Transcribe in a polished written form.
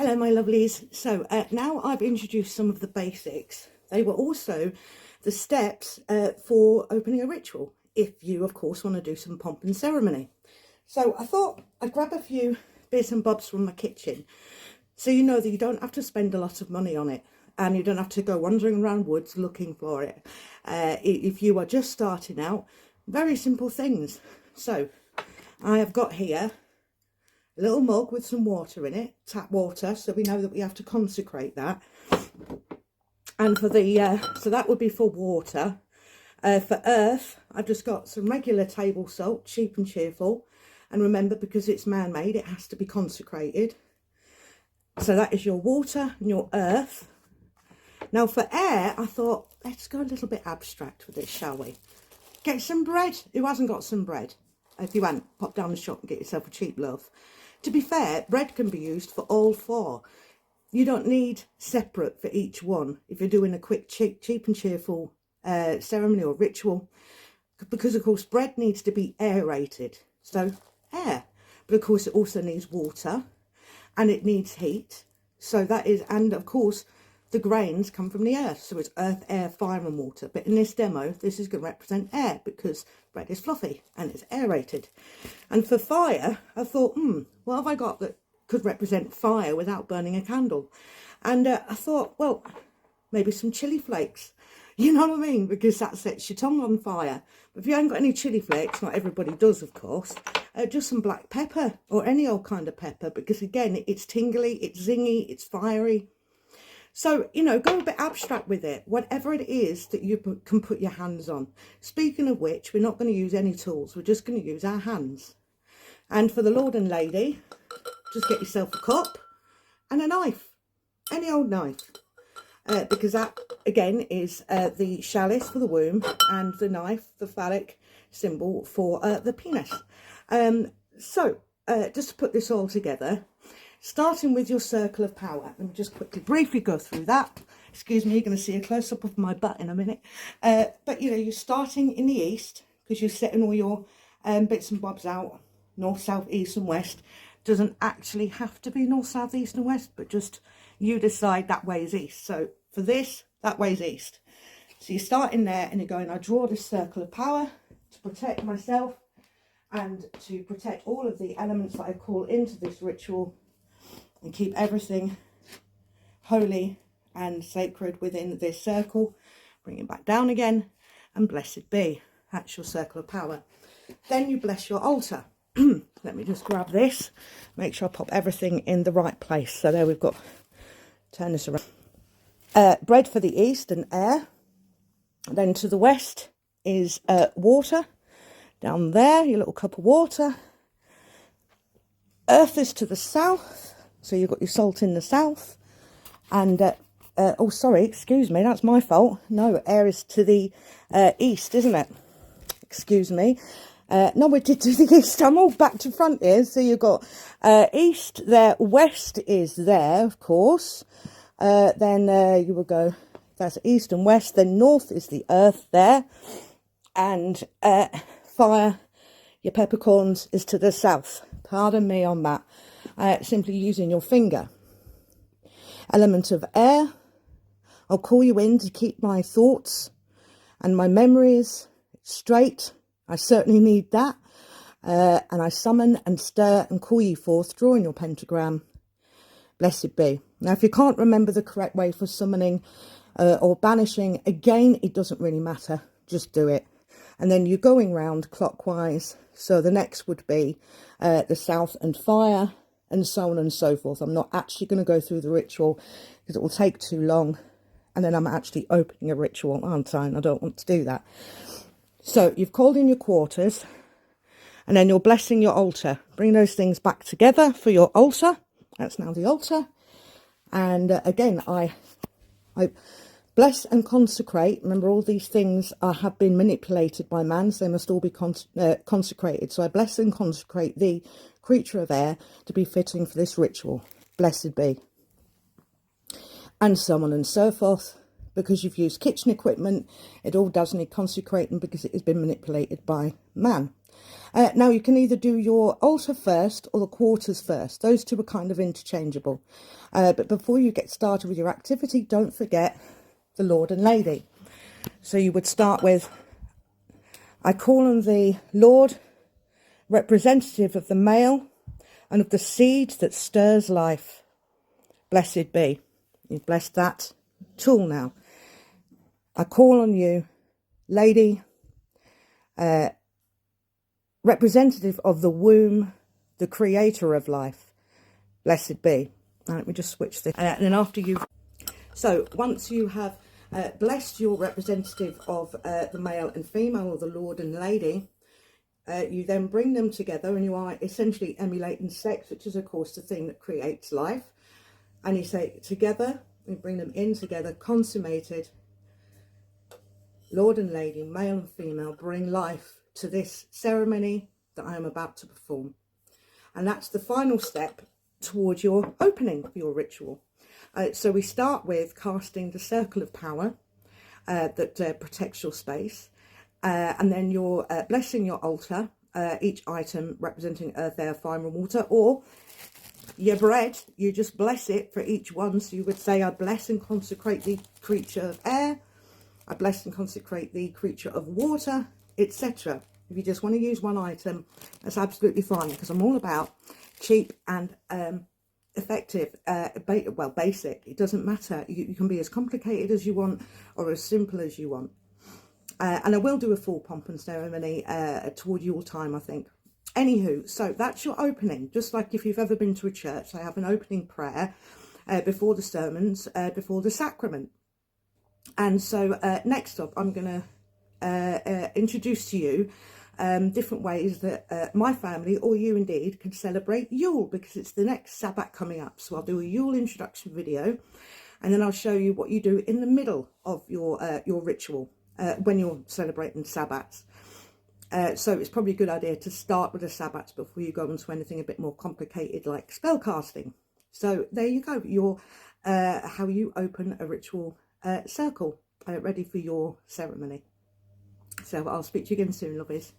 Hello my lovelies. So now I've introduced some of the basics. They were also the steps for opening a ritual, if you of course want to do some pomp and ceremony. So I thought I'd grab a few bits and bobs from my kitchen so you know that you don't have to spend a lot of money on it and you don't have to go wandering around woods looking for it. If you are just starting out, very simple things. So I have got here a little mug with some water in it, tap water, so we know that we have to consecrate that. And for the, so that would be for water. For earth, I've just got some regular table salt, cheap and cheerful. And remember, because it's man-made, it has to be consecrated. So that is your water and your earth. Now for air, I thought, let's go a little bit abstract with this, shall we? Get some bread. Who hasn't got some bread? If you haven't, pop down the shop and get yourself a cheap loaf. To be fair, bread can be used for all four. You don't need separate for each one if you're doing a quick, cheap and cheerful ceremony or ritual. Because, of course, bread needs to be aerated. So, air. But, of course, it also needs water and it needs heat. So that is, and, of course, the grains come from the earth. So it's earth, air, fire and water. But in this demo, this is going to represent air because bread is fluffy and it's aerated. And for fire, I thought, what have I got that could represent fire without burning a candle? And I thought, well, maybe some chili flakes. You know what I mean? Because that sets your tongue on fire. But if you haven't got any chili flakes, not everybody does, of course, just some black pepper or any old kind of pepper. Because, again, it's tingly, it's zingy, it's fiery. So, you know, go a bit abstract with it, whatever it is that you can put your hands on. Speaking of which, we're not going to use any tools. We're just going to use our hands. And for the Lord and Lady, just get yourself a cup and a knife, any old knife. Because that, again, is the chalice for the womb and the knife, the phallic symbol for the penis. So, just to put this all together, starting with your circle of power. Let me just quickly, briefly go through that. Excuse me, you're going to see a close-up of my butt in a minute. But, you know, you're starting in the east because you're setting all your bits and bobs out. North, south, east and west. Doesn't actually have to be north, south, east and west, but just you decide that way is east. So for this, that way is east. So you're starting there and you're going, I draw this circle of power to protect myself and to protect all of the elements that I call into this ritual and keep everything holy and sacred within this circle. Bring it back down again and blessed be. That's your circle of power. Then you bless your altar. Let me just grab this, make sure I pop everything in the right place. So there we've got, turn this around. Bread for the east and air. Then to the west is water. Down there, your little cup of water. Earth is to the south. So you've got your salt in the south. And, oh, sorry, excuse me, that's my fault. No, air is to the east, isn't it? Excuse me. No, we did do the east. I'm all back to front here. So you've got east there, west is there, of course. Then you will go, that's east and west. Then north is the earth there. And fire, your peppercorns, is to the south. Pardon me on that. Simply using your finger. Element of air. I'll call you in to keep my thoughts and my memories straight. I certainly need that. And I summon and stir and call you forth, drawing your pentagram. Blessed be. Now, if you can't remember the correct way for summoning or banishing, again, it doesn't really matter. Just do it. And then you're going round clockwise. So the next would be the south and fire and so on and so forth. I'm not actually going to go through the ritual because it will take too long. And then I'm actually opening a ritual, aren't I? And I don't want to do that. So you've called in your quarters and then you're blessing your altar. Bring those things back together for your altar. That's now the altar. And again, I bless and consecrate. Remember, all these things have been manipulated by man, so they must all be consecrated. So I bless and consecrate the creature of air to be fitting for this ritual. Blessed be. And so on and so forth. Because you've used kitchen equipment, it all does need consecrating because it has been manipulated by man. Now you can either do your altar first or the quarters first. Those two are kind of interchangeable. But before you get started with your activity, don't forget the Lord and Lady. So you would start with, I call on thee, Lord, representative of the male and of the seed that stirs life. Blessed be. You've blessed that tool now. I call on you, Lady, representative of the womb, the creator of life. Blessed be. Now, let me just switch this. And then after you, so once you have blessed your representative of the male and female, or the Lord and Lady, you then bring them together, and you are essentially emulating sex, which is of course the thing that creates life. And you say together, you bring them in together, consummated, Lord and Lady, male and female, bring life to this ceremony that I am about to perform. And that's the final step towards your opening for your ritual. So we start with casting the circle of power that protects your space, and then you're blessing your altar, each item representing earth, air, fire and water, or your bread, you just bless it for each one. So you would say, I bless and consecrate the creature of air, I bless and consecrate the creature of water, etc. If you just want to use one item, that's absolutely fine, because I'm all about cheap and effective, basic. It doesn't matter. You can be as complicated as you want or as simple as you want. And I will do a full pomp and ceremony toward your time, I think. Anywho, so that's your opening. Just like if you've ever been to a church, they have an opening prayer before the sermons, before the sacrament. And so next up, I'm going to introduce to you different ways that my family, or you indeed, can celebrate Yule, because it's the next Sabbath coming up. So I'll do a Yule introduction video, and then I'll show you what you do in the middle of your ritual when you're celebrating Sabbats. So it's probably a good idea to start with the Sabbats before you go on to anything a bit more complicated like spell casting. So there you go, your how you open a ritual circle ready for your ceremony. So I'll speak to you again soon, lovies.